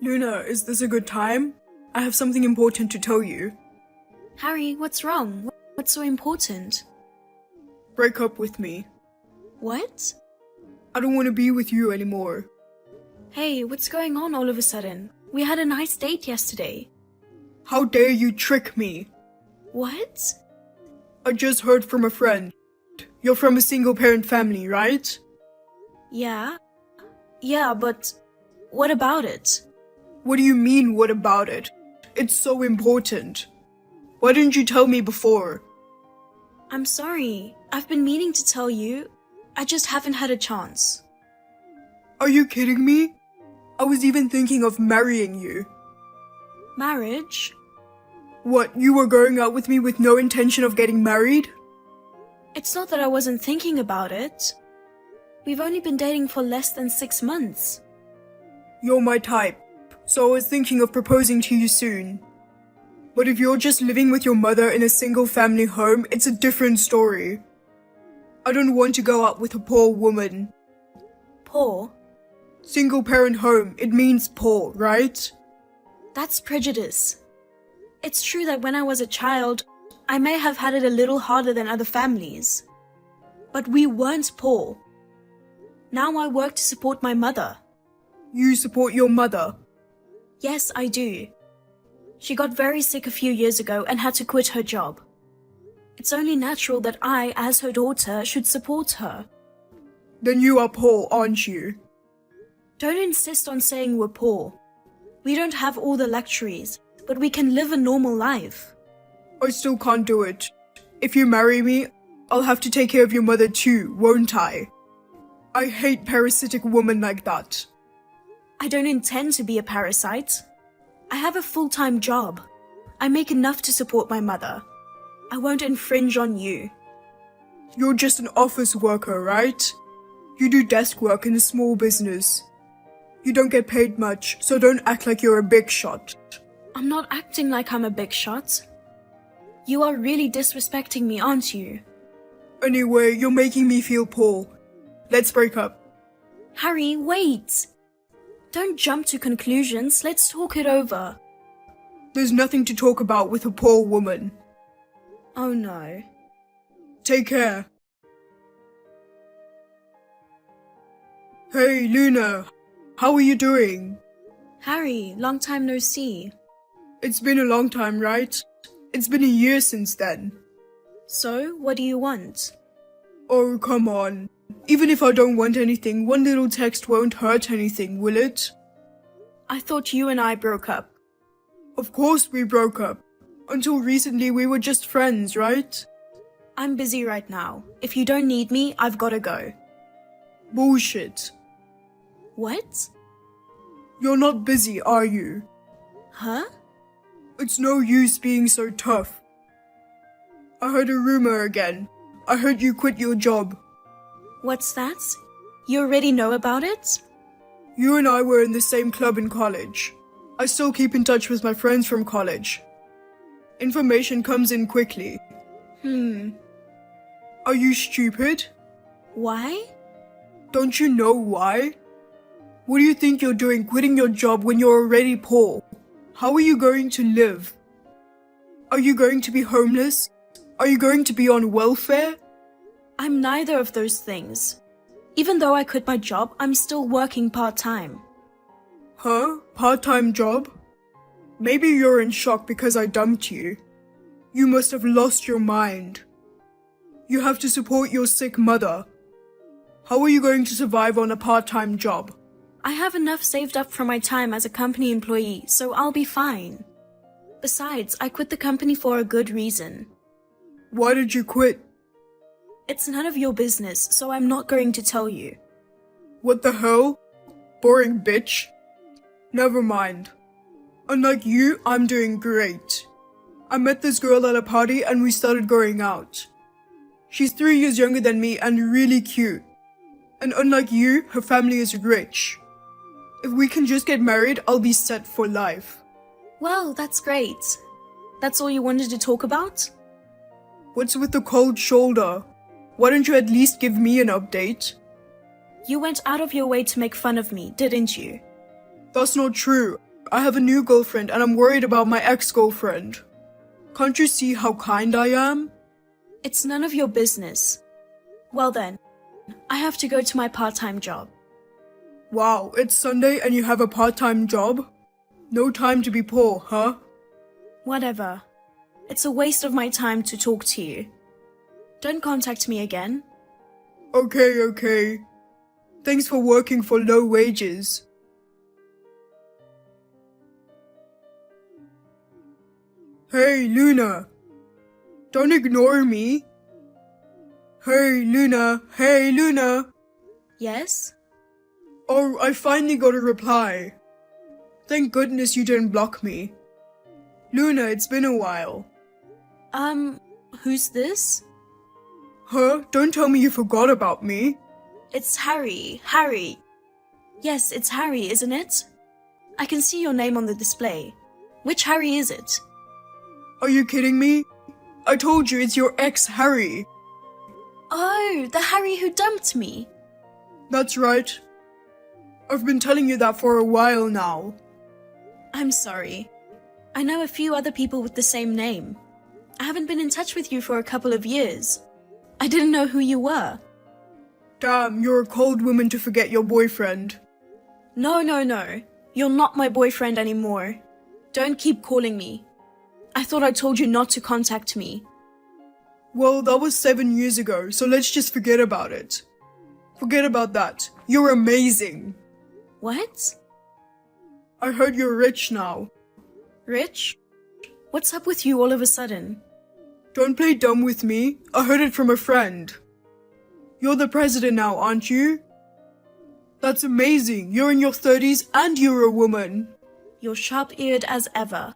Luna, is this a good time? I have something important to tell you. Harry, what's wrong? What's so important? Break up with me. What? I don't want to be with you anymore. Hey, what's going on all of a sudden? We had a nice date yesterday. How dare you trick me? What? I just heard from a friend. You're from a single-parent family, right? Yeah? Yeah, but what about it? What do you mean, what about it? It's so important. Why didn't you tell me before? I'm sorry. I've been meaning to tell you. I just haven't had a chance. Are you kidding me? I was even thinking of marrying you. Marriage? What, you were going out with me with no intention of getting married? It's not that I wasn't thinking about it. We've only been dating for less than 6 months. You're my type, so I was thinking of proposing to you soon. But if you're just living with your mother in a single-family home, it's a different story. I don't want to go out with a poor woman. Poor? Single-parent home, it means poor, right? That's prejudice. It's true that when I was a child, I may have had it a little harder than other families. But we weren't poor. Now I work to support my mother. You support your mother. Yes, I do. She got very sick a few years ago and had to quit her job. It's only natural that I, as her daughter, should support her. Then you are poor, aren't you? Don't insist on saying we're poor. We don't have all the luxuries, but we can live a normal life. I still can't do it. If you marry me, I'll have to take care of your mother too, won't I? I hate parasitic women like that. I don't intend to be a parasite. I have a full-time job. I make enough to support my mother. I won't infringe on you. You're just an office worker, right? You do desk work in a small business. You don't get paid much, so don't act like you're a big shot. I'm not acting like I'm a big shot. You are really disrespecting me, aren't you? Anyway, you're making me feel poor. Let's break up. Harry, wait! Don't jump to conclusions, let's talk it over. There's nothing to talk about with a poor woman. Oh no. Take care. Hey, Luna. How are you doing? Harry, long time no see. It's been a long time, right? It's been a year since then. So, what do you want? Oh, come on. Even if I don't want anything, one little text won't hurt anything, will it? I thought you and I broke up. Of course we broke up. Until recently we were just friends, right? I'm busy right now. If you don't need me, I've gotta go. Bullshit. What? You're not busy, are you? Huh? It's no use being so tough. I heard a rumor again. I heard you quit your job. What's that? You already know about it? You and I were in the same club in college. I still keep in touch with my friends from college. Information comes in quickly. Are you stupid? Why? Don't you know why? What do you think you're doing quitting your job when you're already poor? How are you going to live? Are you going to be homeless? Are you going to be on welfare? I'm neither of those things. Even though I quit my job, I'm still working part-time. Huh? Part-time job? Maybe you're in shock because I dumped you. You must have lost your mind. You have to support your sick mother. How are you going to survive on a part-time job? I have enough saved up from my time as a company employee, so I'll be fine. Besides, I quit the company for a good reason. Why did you quit? It's none of your business, so I'm not going to tell you. What the hell? Boring bitch. Never mind. Unlike you, I'm doing great. I met this girl at a party and we started going out. She's 3 years younger than me and really cute. And unlike you, her family is rich. If we can just get married, I'll be set for life. Well, that's great. That's all you wanted to talk about? What's with the cold shoulder? Why don't you at least give me an update? You went out of your way to make fun of me, didn't you? That's not true. I have a new girlfriend and I'm worried about my ex-girlfriend. Can't you see how kind I am? It's none of your business. Well then, I have to go to my part-time job. Wow, it's Sunday and you have a part-time job? No time to be poor, huh? Whatever. It's a waste of my time to talk to you. Don't contact me again. Okay. Thanks for working for low wages. Hey, Luna. Don't ignore me. Hey, Luna. Yes? Oh, I finally got a reply. Thank goodness you didn't block me. Luna, it's been a while. Who's this? Huh? Don't tell me you forgot about me. It's Harry. Harry. Yes, it's Harry, isn't it? I can see your name on the display. Which Harry is it? Are you kidding me? I told you it's your ex, Harry. Oh, the Harry who dumped me. That's right. I've been telling you that for a while now. I'm sorry. I know a few other people with the same name. I haven't been in touch with you for a couple of years. I didn't know who you were. Damn, you're a cold woman to forget your boyfriend. No. You're not my boyfriend anymore. Don't keep calling me. I thought I told you not to contact me. Well, that was 7 years ago, so let's just forget about it. Forget about that. You're amazing. What? I heard you're rich now. Rich? What's up with you all of a sudden? Don't play dumb with me. I heard it from a friend. You're the president now, aren't you? That's amazing. You're in your 30s and you're a woman. You're sharp-eared as ever.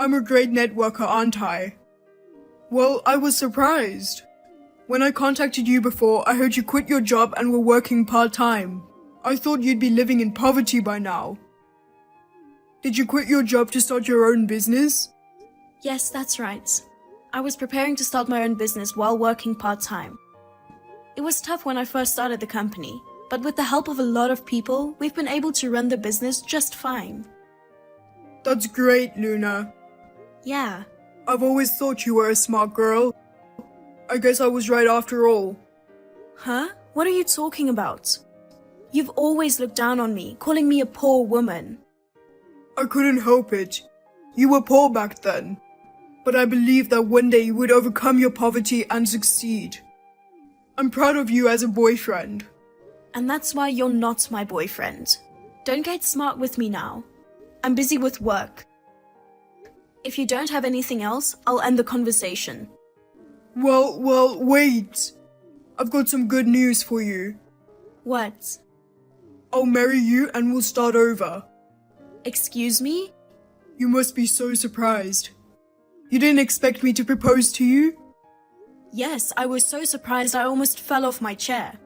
I'm a great networker, aren't I? Well, I was surprised. When I contacted you before, I heard you quit your job and were working part-time. I thought you'd be living in poverty by now. Did you quit your job to start your own business? Yes, that's right. I was preparing to start my own business while working part-time. It was tough when I first started the company, but with the help of a lot of people, we've been able to run the business just fine. That's great, Luna. Yeah. I've always thought you were a smart girl. I guess I was right after all. Huh? What are you talking about? You've always looked down on me, calling me a poor woman. I couldn't help it. You were poor back then. But I believed that one day you would overcome your poverty and succeed. I'm proud of you as a boyfriend. And that's why you're not my boyfriend. Don't get smart with me now. I'm busy with work. If you don't have anything else, I'll end the conversation. Well, wait. I've got some good news for you. What? I'll marry you and we'll start over. Excuse me? You must be so surprised. You didn't expect me to propose to you? Yes, I was so surprised I almost fell off my chair.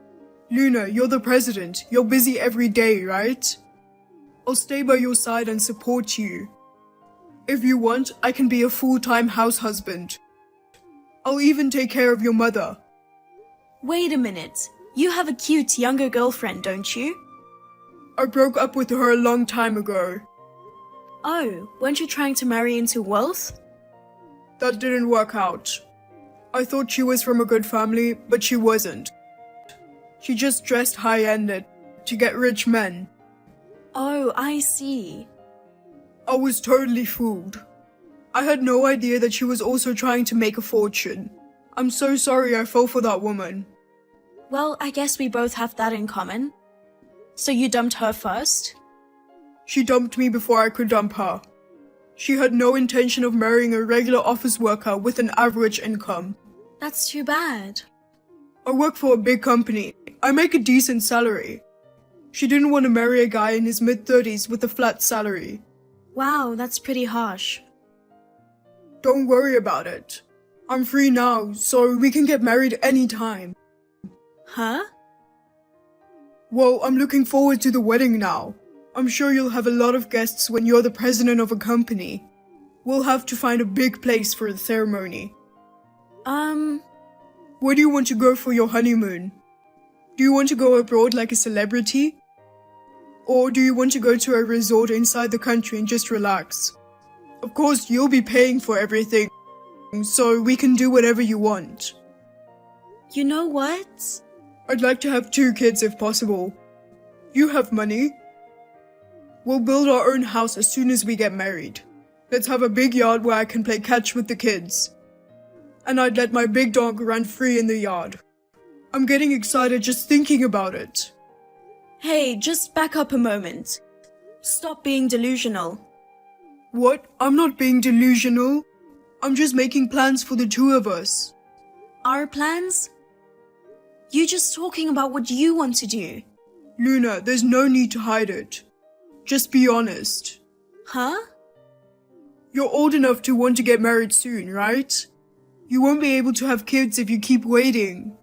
Luna, you're the president. You're busy every day, right? I'll stay by your side and support you. If you want, I can be a full-time house husband. I'll even take care of your mother. Wait a minute. You have a cute younger girlfriend, don't you? I broke up with her a long time ago. Oh, weren't you trying to marry into wealth? That didn't work out. I thought she was from a good family, but she wasn't. She just dressed high-ended to get rich men. Oh, I see. I was totally fooled. I had no idea that she was also trying to make a fortune. I'm so sorry I fell for that woman. Well, I guess we both have that in common. So you dumped her first? She dumped me before I could dump her. She had no intention of marrying a regular office worker with an average income. That's too bad. I work for a big company. I make a decent salary. She didn't want to marry a guy in his mid-30s with a flat salary. Wow, that's pretty harsh. Don't worry about it. I'm free now, so we can get married anytime. Huh? Well, I'm looking forward to the wedding now. I'm sure you'll have a lot of guests when you're the president of a company. We'll have to find a big place for the ceremony. Where do you want to go for your honeymoon? Do you want to go abroad like a celebrity? Or do you want to go to a resort inside the country and just relax? Of course, you'll be paying for everything, so we can do whatever you want. You know what? I'd like to have 2 kids if possible. You have money? We'll build our own house as soon as we get married. Let's have a big yard where I can play catch with the kids. And I'd let my big dog run free in the yard. I'm getting excited just thinking about it. Hey, just back up a moment. Stop being delusional. What? I'm not being delusional. I'm just making plans for the 2 of us. Our plans? You just talking about what you want to do. Luna, there's no need to hide it. Just be honest. Huh? You're old enough to want to get married soon, right? You won't be able to have kids if you keep waiting.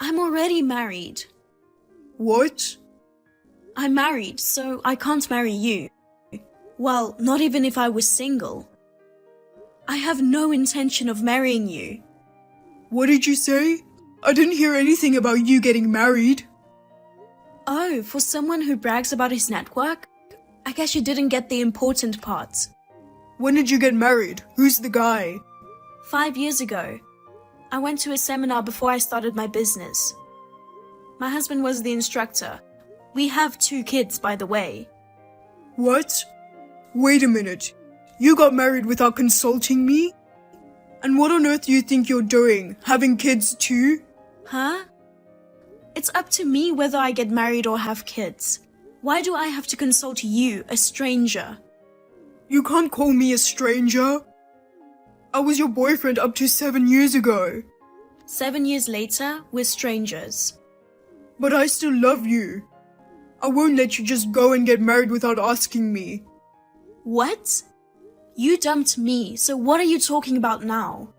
I'm already married. What? I'm married, so I can't marry you. Well, not even if I was single. I have no intention of marrying you. What did you say? I didn't hear anything about you getting married. Oh, for someone who brags about his network? I guess you didn't get the important part. When did you get married? Who's the guy? 5 years ago. I went to a seminar before I started my business. My husband was the instructor. We have 2 kids, by the way. What? Wait a minute. You got married without consulting me? And what on earth do you think you're doing? Having kids too? Huh? It's up to me whether I get married or have kids. Why do I have to consult you, a stranger? You can't call me a stranger. I was your boyfriend up to 7 years ago. 7 years later, we're strangers. But I still love you. I won't let you just go and get married without asking me. What? You dumped me, so what are you talking about now?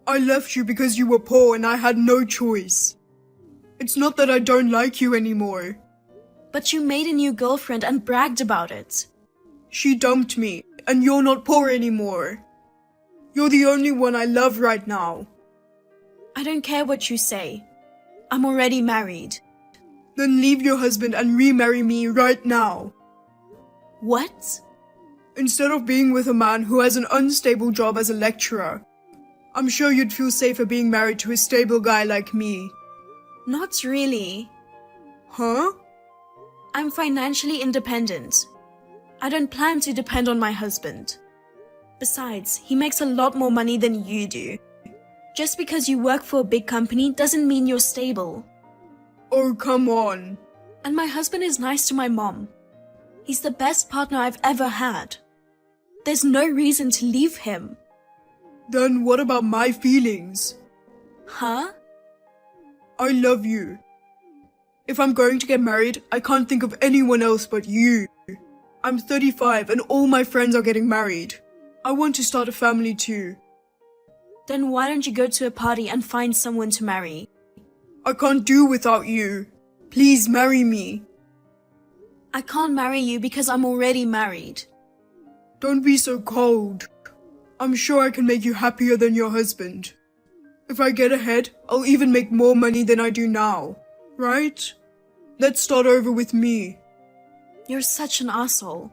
I left you because you were poor and I had no choice. It's not that I don't like you anymore. But you made a new girlfriend and bragged about it. She dumped me, and you're not poor anymore. You're the only one I love right now. I don't care what you say. I'm already married. Then leave your husband and remarry me right now. What? Instead of being with a man who has an unstable job as a lecturer, I'm sure you'd feel safer being married to a stable guy like me. Not really. Huh? I'm financially independent. I don't plan to depend on my husband. Besides, he makes a lot more money than you do. Just because you work for a big company doesn't mean you're stable. Oh, come on. And my husband is nice to my mom. He's the best partner I've ever had. There's no reason to leave him. Then what about my feelings? Huh? I love you. If I'm going to get married, I can't think of anyone else but you. I'm 35 and all my friends are getting married. I want to start a family too. Then why don't you go to a party and find someone to marry? I can't do without you. Please marry me. I can't marry you because I'm already married. Don't be so cold. I'm sure I can make you happier than your husband. If I get ahead, I'll even make more money than I do now. Right? Let's start over with me. You're such an asshole.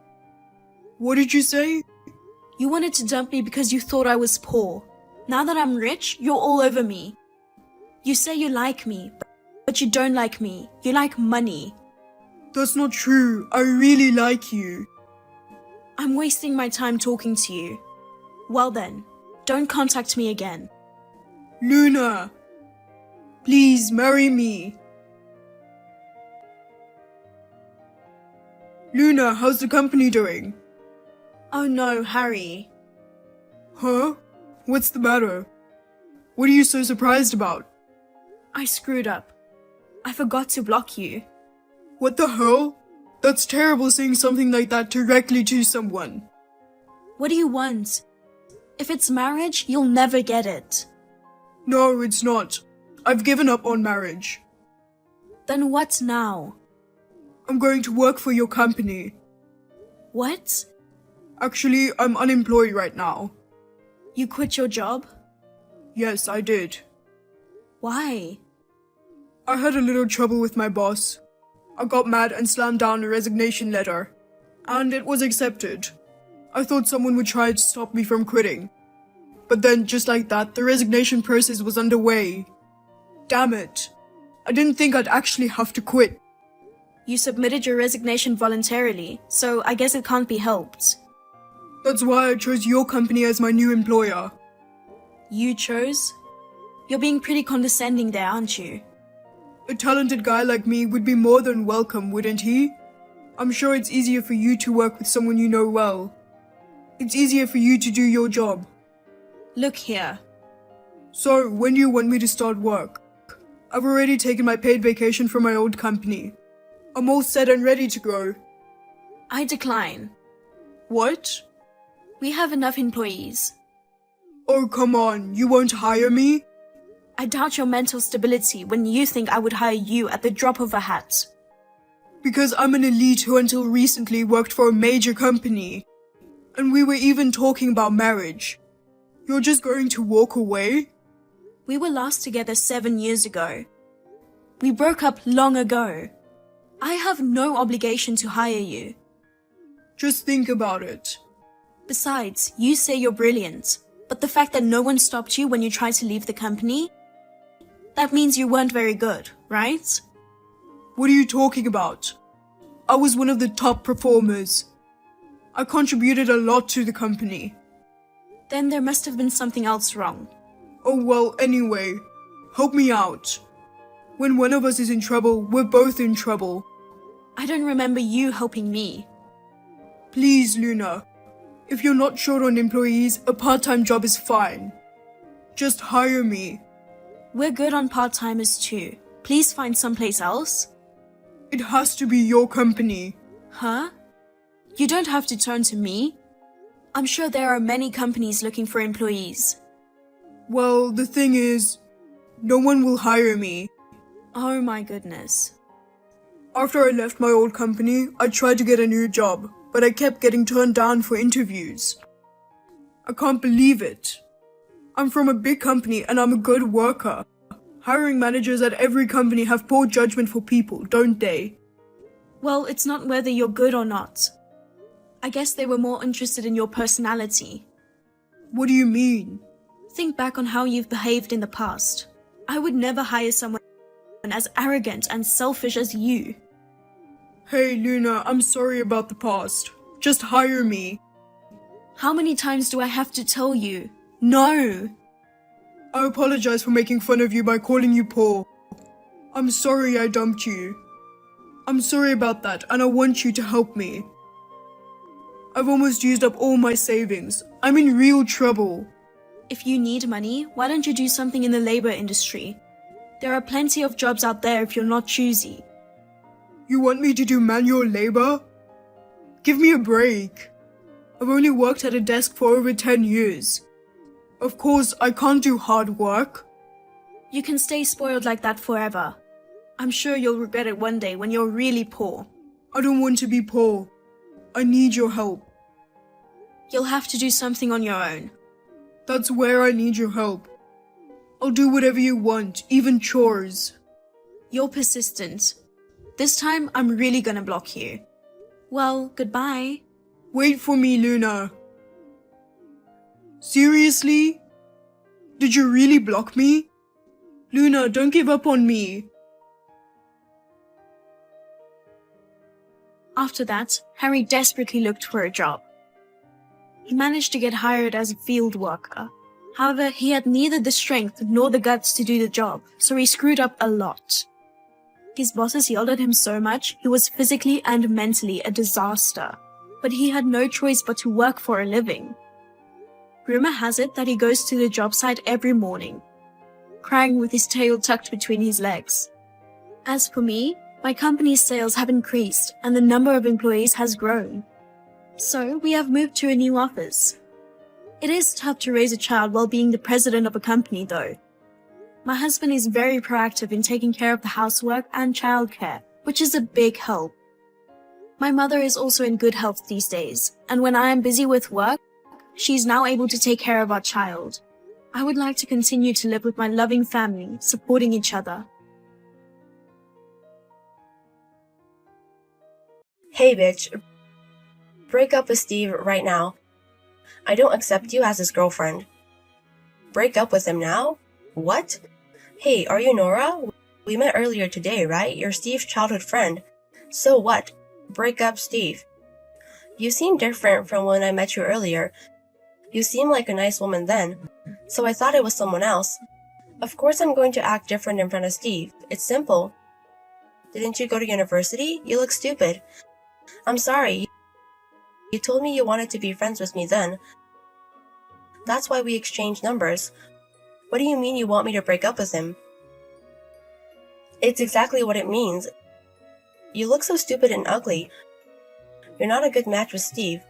What did you say? You wanted to dump me because you thought I was poor. Now that I'm rich, you're all over me. You say you like me, but you don't like me. You like money. That's not true. I really like you. I'm wasting my time talking to you. Well then, don't contact me again. Luna, please marry me. Luna, how's the company doing? Oh no, Harry. Huh? What's the matter? What are you so surprised about? I screwed up. I forgot to block you. What the hell? That's terrible saying something like that directly to someone. What do you want? If it's marriage, you'll never get it. No, it's not. I've given up on marriage. Then what now? I'm going to work for your company. What? Actually, I'm unemployed right now. You quit your job? Yes, I did. Why? I had a little trouble with my boss. I got mad and slammed down a resignation letter. And it was accepted. I thought someone would try to stop me from quitting. But then, just like that, the resignation process was underway. Damn it. I didn't think I'd actually have to quit. You submitted your resignation voluntarily, so I guess it can't be helped. That's why I chose your company as my new employer. You chose? You're being pretty condescending there, aren't you? A talented guy like me would be more than welcome, wouldn't he? I'm sure it's easier for you to work with someone you know well. It's easier for you to do your job. Look here. So, when do you want me to start work? I've already taken my paid vacation from my old company. I'm all set and ready to go. I decline. What? We have enough employees. Oh, come on, you won't hire me? I doubt your mental stability when you think I would hire you at the drop of a hat. Because I'm an elite who until recently worked for a major company. And we were even talking about marriage. You're just going to walk away? We were last together 7 years ago. We broke up long ago. I have no obligation to hire you. Just think about it. Besides, you say you're brilliant, but the fact that no one stopped you when you tried to leave the company, that means you weren't very good, right? What are you talking about? I was one of the top performers. I contributed a lot to the company. Then there must have been something else wrong. Oh well, anyway, help me out. When one of us is in trouble, we're both in trouble. I don't remember you helping me. Please, Luna. If you're not short on employees, a part-time job is fine. Just hire me. We're good on part-timers too. Please find someplace else. It has to be your company. Huh? You don't have to turn to me. I'm sure there are many companies looking for employees. Well, the thing is, no one will hire me. Oh my goodness. After I left my old company, I tried to get a new job, but I kept getting turned down for interviews. I can't believe it. I'm from a big company and I'm a good worker. Hiring managers at every company have poor judgment for people, don't they? Well, it's not whether you're good or not. I guess they were more interested in your personality. What do you mean? Think back on how you've behaved in the past. I would never hire someone as arrogant and selfish as you. Hey Luna, I'm sorry about the past. Just hire me. How many times do I have to tell you? No! I apologize for making fun of you by calling you poor. I'm sorry I dumped you. I'm sorry about that and I want you to help me. I've almost used up all my savings. I'm in real trouble. If you need money, why don't you do something in the labor industry? There are plenty of jobs out there if you're not choosy. You want me to do manual labor? Give me a break. I've only worked at a desk for over 10 years. Of course, I can't do hard work. You can stay spoiled like that forever. I'm sure you'll regret it one day when you're really poor. I don't want to be poor. I need your help. You'll have to do something on your own. That's where I need your help. I'll do whatever you want, even chores. You're persistent. This time, I'm really gonna block you. Well, goodbye. Wait for me, Luna. Seriously? Did you really block me? Luna, don't give up on me. After that, Harry desperately looked for a job. He managed to get hired as a field worker. However, he had neither the strength nor the guts to do the job, so he screwed up a lot. His bosses yelled at him so much, he was physically and mentally a disaster. But he had no choice but to work for a living. Rumor has it that he goes to the job site every morning, crying with his tail tucked between his legs. As for me, my company's sales have increased and the number of employees has grown. So we have moved to a new office. It is tough to raise a child while being the president of a company though. My husband is very proactive in taking care of the housework and childcare, which is a big help. My mother is also in good health these days, and when I am busy with work, she is now able to take care of our child. I would like to continue to live with my loving family, supporting each other. Hey bitch, break up with Steve right now. I don't accept you as his girlfriend. Break up with him now? What? Hey, are you Nora? We met earlier today, right? You're Steve's childhood friend. So what? Break up, Steve. You seem different from when I met you earlier. You seemed like a nice woman then, so I thought it was someone else. Of course I'm going to act different in front of Steve. It's simple. Didn't you go to university? You look stupid. I'm sorry. You told me you wanted to be friends with me then. That's why we exchanged numbers. What do you mean you want me to break up with him? It's exactly what it means. You look so stupid and ugly. You're not a good match with Steve.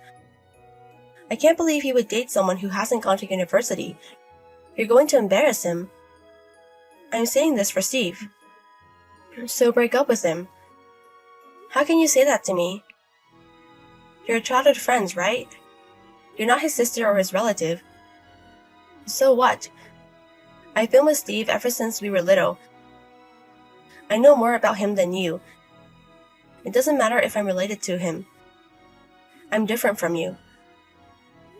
I can't believe you would date someone who hasn't gone to university. You're going to embarrass him. I'm saying this for Steve. So break up with him. How can you say that to me? You're childhood friends, right? You're not his sister or his relative. So what? I've been with Steve ever since we were little. I know more about him than you. It doesn't matter if I'm related to him. I'm different from you.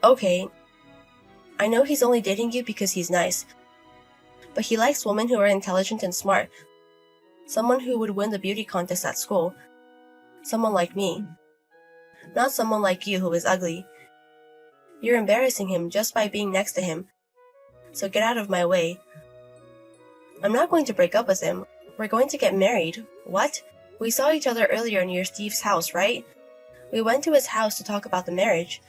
Okay. I know he's only dating you because he's nice. But he likes women who are intelligent and smart. Someone who would win the beauty contest at school. Someone like me. Not someone like you who is ugly. You're embarrassing him just by being next to him. So get out of my way. I'm not going to break up with him. We're going to get married. What? We saw each other earlier near Steve's house, right? We went to his house to talk about the marriage.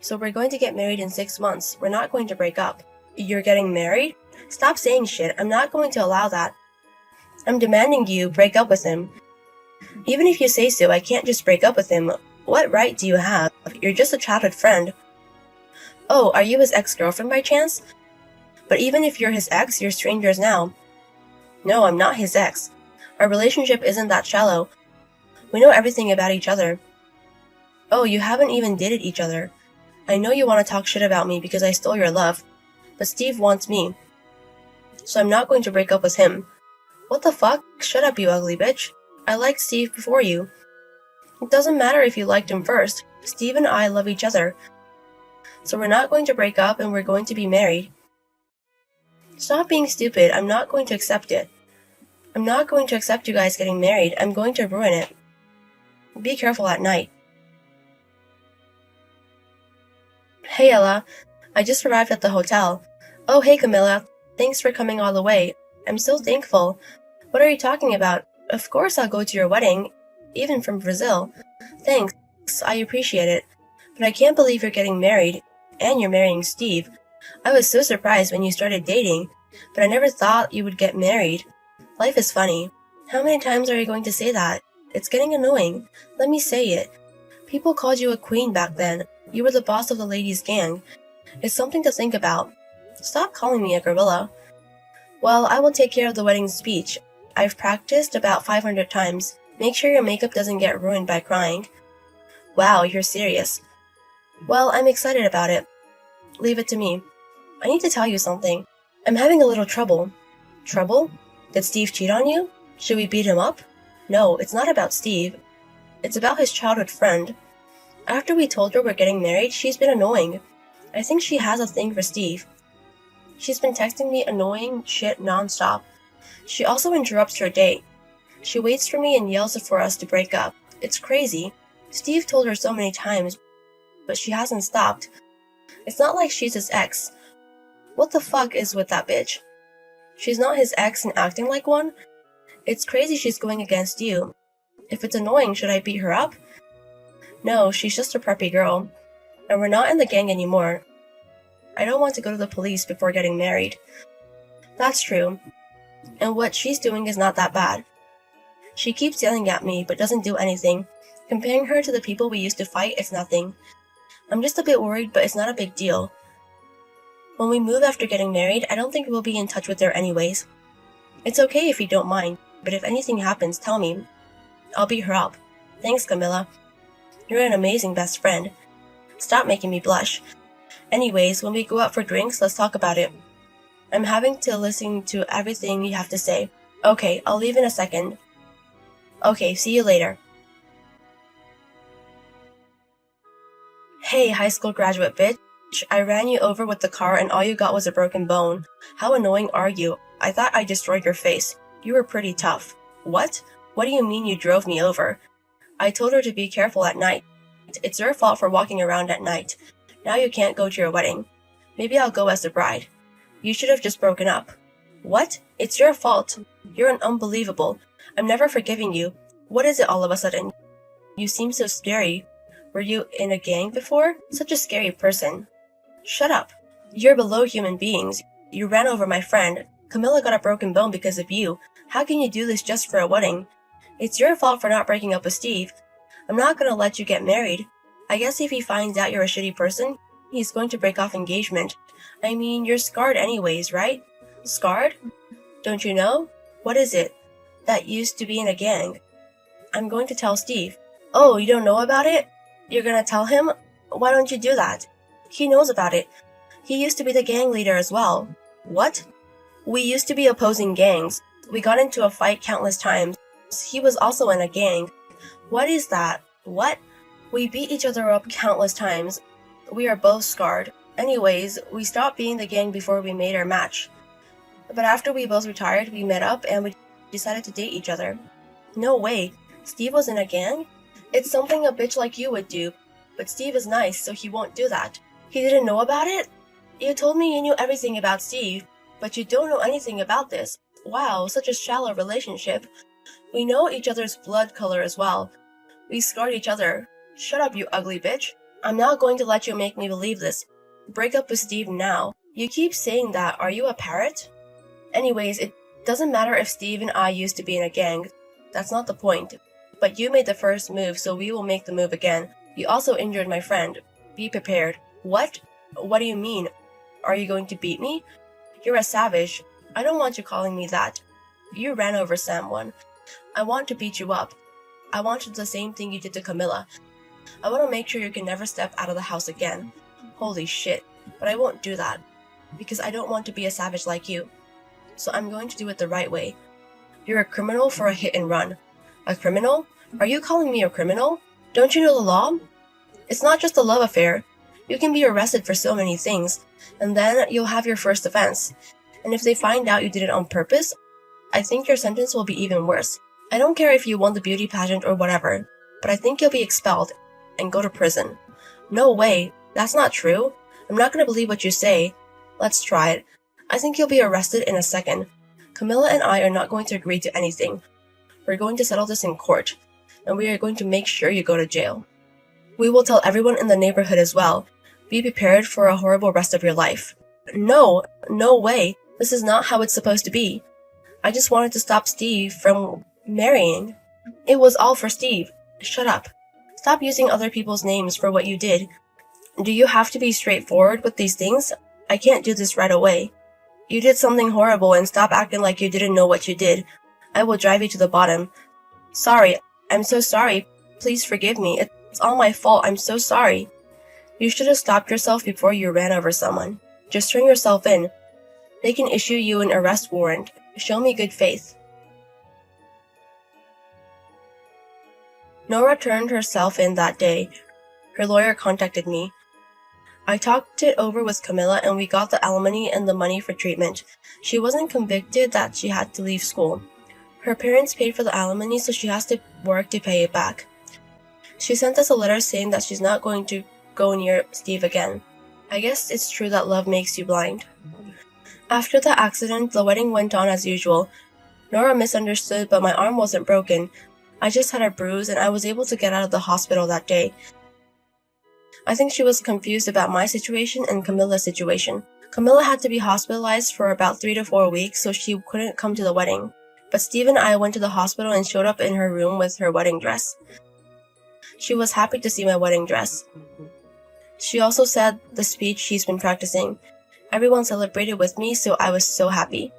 So we're going to get married in 6 months. We're not going to break up. You're getting married? Stop saying shit. I'm not going to allow that. I'm demanding you break up with him. Even if you say so, I can't just break up with him. What right do you have? You're just a childhood friend. Oh, are you his ex-girlfriend by chance? But even if you're his ex, you're strangers now. No, I'm not his ex. Our relationship isn't that shallow. We know everything about each other. Oh, you haven't even dated each other. I know you want to talk shit about me because I stole your love, but Steve wants me. So I'm not going to break up with him. What the fuck? Shut up, you ugly bitch. I liked Steve before you. It doesn't matter if you liked him first. Steve and I love each other. So we're not going to break up and we're going to be married. Stop being stupid. I'm not going to accept it. I'm not going to accept you guys getting married. I'm going to ruin it. Be careful at night. Hey Ella, I just arrived at the hotel. Oh hey Camilla, thanks for coming all the way. I'm so thankful. What are you talking about? Of course I'll go to your wedding, even from Brazil. Thanks, I appreciate it. But I can't believe you're getting married, and you're marrying Steve. I was so surprised when you started dating, but I never thought you would get married. Life is funny. How many times are you going to say that? It's getting annoying. Let me say it. People called you a queen back then. You were the boss of the ladies' gang. It's something to think about. Stop calling me a gorilla. Well, I will take care of the wedding speech. I've practiced about 500 times. Make sure your makeup doesn't get ruined by crying. Wow, you're serious. Well, I'm excited about it. Leave it to me. I need to tell you something. I'm having a little trouble. Trouble? Did Steve cheat on you? Should we beat him up? No, it's not about Steve. It's about his childhood friend. After we told her we're getting married, she's been annoying. I think she has a thing for Steve. She's been texting me annoying shit nonstop. She also interrupts her date. She waits for me and yells for us to break up. It's crazy. Steve told her so many times, but she hasn't stopped. It's not like she's his ex. What the fuck is with that bitch? She's not his ex and acting like one? It's crazy she's going against you. If it's annoying, should I beat her up? No, she's just a preppy girl. And we're not in the gang anymore. I don't want to go to the police before getting married. That's true. And what she's doing is not that bad. She keeps yelling at me, but doesn't do anything. Comparing her to the people we used to fight is nothing. I'm just a bit worried, but it's not a big deal. When we move after getting married, I don't think we'll be in touch with her anyways. It's okay if you don't mind, but if anything happens, tell me. I'll beat her up. Thanks, Camilla. You're an amazing best friend. Stop making me blush. Anyways, when we go out for drinks, let's talk about it. I'm having to listen to everything you have to say. Okay, I'll leave in a second. Okay, see you later. Hey, high school graduate bitch. I ran you over with the car and all you got was a broken bone. How annoying are you? I thought I destroyed your face. You were pretty tough. What? What do you mean you drove me over? I told her to be careful at night. It's your fault for walking around at night. Now you can't go to your wedding. Maybe I'll go as the bride. You should have just broken up. What? It's your fault. You're an unbelievable. I'm never forgiving you. What is it all of a sudden? You seem so scary. Were you in a gang before? Such a scary person. Shut up. You're below human beings. You ran over my friend. Camilla got a broken bone because of you. How can you do this just for a wedding? It's your fault for not breaking up with Steve. I'm not gonna let you get married. I guess if he finds out you're a shitty person, he's going to break off engagement. I mean, you're scarred anyways, right? Scarred? Don't you know? What is it? That used to be in a gang. I'm going to tell Steve. Oh, you don't know about it? You're gonna tell him? Why don't you do that? He knows about it. He used to be the gang leader as well. What? We used to be opposing gangs. We got into a fight countless times. He was also in a gang. What is that? What? We beat each other up countless times. We are both scarred. Anyways, we stopped being the gang before we made our match. But after we both retired, we met up and we decided to date each other. No way. Steve was in a gang? It's something a bitch like you would do. But Steve is nice, so he won't do that. He didn't know about it? You told me you knew everything about Steve, but you don't know anything about this. Wow, such a shallow relationship. We know each other's blood color as well. We scarred each other. Shut up, you ugly bitch. I'm not going to let you make me believe this. Break up with Steve now. You keep saying that. Are you a parrot? Anyways, it doesn't matter if Steve and I used to be in a gang. That's not the point. But you made the first move, so we will make the move again. You also injured my friend. Be prepared. What? What do you mean? Are you going to beat me? You're a savage. I don't want you calling me that. You ran over someone. I want to beat you up. I want to do the same thing you did to Camilla. I want to make sure you can never step out of the house again. Holy shit. But I won't do that. Because I don't want to be a savage like you. So I'm going to do it the right way. You're a criminal for a hit and run. A criminal? Are you calling me a criminal? Don't you know the law? It's not just a love affair. You can be arrested for so many things, and then you'll have your first offense. And if they find out you did it on purpose, I think your sentence will be even worse. I don't care if you won the beauty pageant or whatever, but I think you'll be expelled and go to prison. No way. That's not true. I'm not going to believe what you say. Let's try it. I think you'll be arrested in a second. Camilla and I are not going to agree to anything. We're going to settle this in court, and we are going to make sure you go to jail. We will tell everyone in the neighborhood as well. Be prepared for a horrible rest of your life. No, no way. This is not how it's supposed to be. I just wanted to stop Steve from marrying. It was all for Steve. Shut up. Stop using other people's names for what you did. Do you have to be straightforward with these things? I can't do this right away. You did something horrible and stop acting like you didn't know what you did. I will drive you to the bottom. Sorry. I'm so sorry. Please forgive me. It's all my fault. I'm so sorry. You should have stopped yourself before you ran over someone. Just turn yourself in. They can issue you an arrest warrant. Show me good faith. Nora turned herself in that day. Her lawyer contacted me. I talked it over with Camilla and we got the alimony and the money for treatment. She wasn't convicted that she had to leave school. Her parents paid for the alimony, so she has to work to pay it back. She sent us a letter saying that she's not going to go near Steve again. I guess it's true that love makes you blind. After the accident, the wedding went on as usual. Nora misunderstood, but my arm wasn't broken. I just had a bruise and I was able to get out of the hospital that day. I think she was confused about my situation and Camilla's situation. Camilla had to be hospitalized for about 3 to 4 weeks, so she couldn't come to the wedding. But Steve and I went to the hospital and showed up in her room with her wedding dress. She was happy to see my wedding dress. She also said the speech she's been practicing. Everyone celebrated with me, so I was so happy.